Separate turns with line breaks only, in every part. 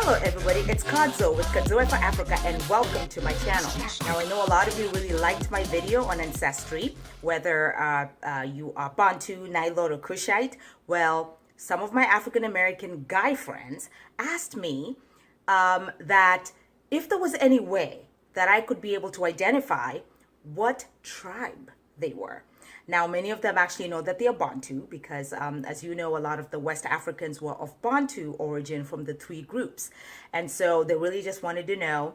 Hello everybody, it's Kadzowe with Kadzowe for Africa and welcome to my channel. Now I know a lot of you really liked my video on Ancestry, whether you are Bantu, Nilote or Kushite. Well, some of my African American guy friends asked me that if there was any way that I could be able to identify what tribe they were. Now, many of them actually know that they are Bantu because, as you know, a lot of the West Africans were of Bantu origin from the three groups. And so they really just wanted to know,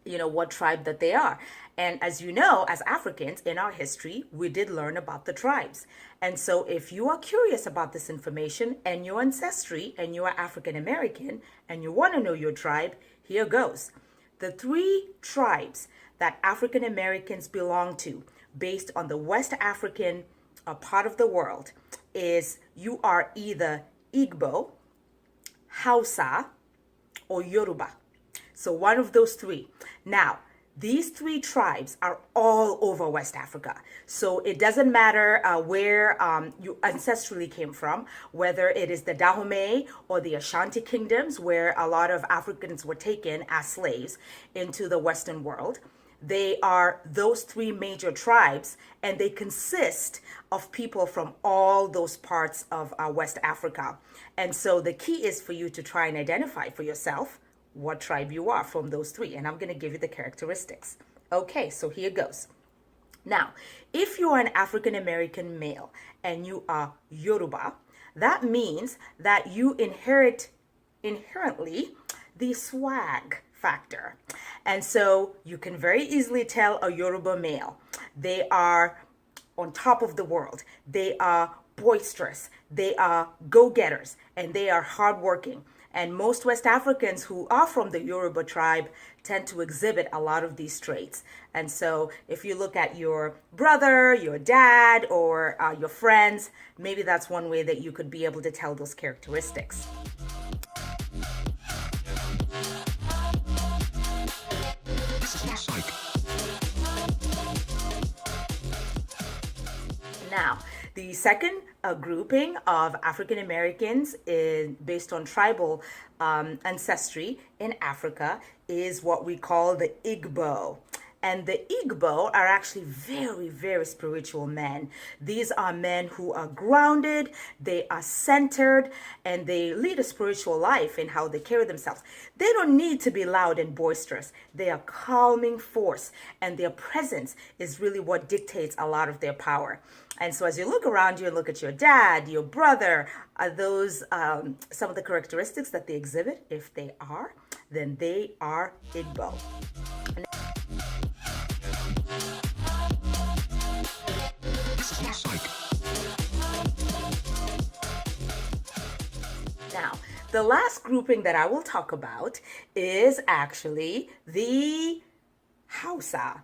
what tribe that they are. And as you know, as Africans in our history, we did learn about the tribes. And so if you are curious about this information and your ancestry and you are African American and you want to know your tribe, here goes. The three tribes that African Americans belong to based on the West African part of the world is you are either Igbo, Hausa, or Yoruba. So one of those three. Now, these three tribes are all over West Africa. So it doesn't matter where you ancestrally came from, whether it is the Dahomey or the Ashanti kingdoms, where a lot of Africans were taken as slaves into the Western world. They are those three major tribes, and they consist of people from all those parts of West Africa. And so the key is for you to try and identify for yourself what tribe you are from those three. And I'm going to give you the characteristics. Okay, so here goes. Now, if you are an African American male and you are Yoruba, that means that you inherit inherently the swag factor. And so you can very easily tell a Yoruba male. They are on top of the world. They are boisterous. They are go-getters, and they are hardworking. And most West Africans who are from the Yoruba tribe tend to exhibit a lot of these traits. And so if you look at your brother, your dad, or your friends, maybe that's one way that you could be able to tell those characteristics. Now, the second grouping of African Americans is based on tribal ancestry in Africa is what we call the Igbo. And the Igbo are actually very, very spiritual men. These are men who are grounded, they are centered, and they lead a spiritual life in how they carry themselves. They don't need to be loud and boisterous. They are calming force, and their presence is really what dictates a lot of their power. And so as you look around you and look at your dad, your brother, are those some of the characteristics that they exhibit? If they are, then they are Igbo. Now, the last grouping that I will talk about is actually the Hausa.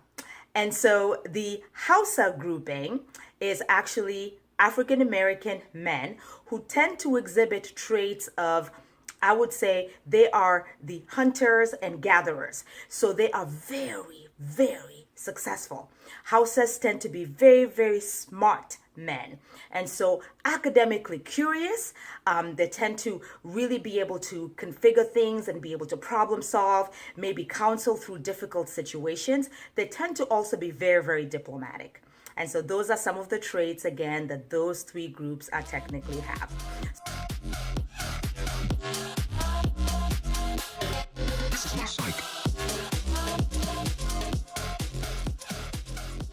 And so the Hausa grouping is actually African American men who tend to exhibit traits of, I would say, they are the hunters and gatherers. So they are very, very successful. Hausas tend to be very, very smart men. And so academically curious, they tend to really be able to configure things and be able to problem solve, maybe counsel through difficult situations. They tend to also be very, very diplomatic. And so those are some of the traits, again, that those three groups are technically have.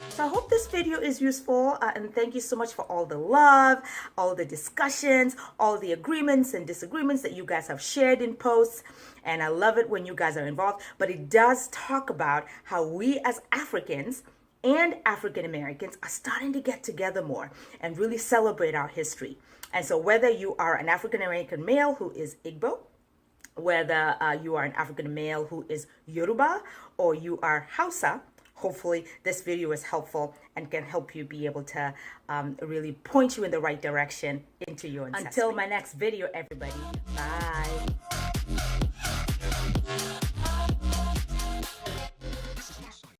So I hope this video is useful, and thank you so much for all the love, all the discussions, all the agreements and disagreements that you guys have shared in posts. And I love it when you guys are involved, but it does talk about how we as Africans and African Americans are starting to get together more and really celebrate our history. And so whether you are an African American male who is Igbo, whether you are an African male who is Yoruba, or you are Hausa, hopefully this video is helpful and can help you be able to really point you in the right direction into your ancestry. Until my next video, everybody, bye.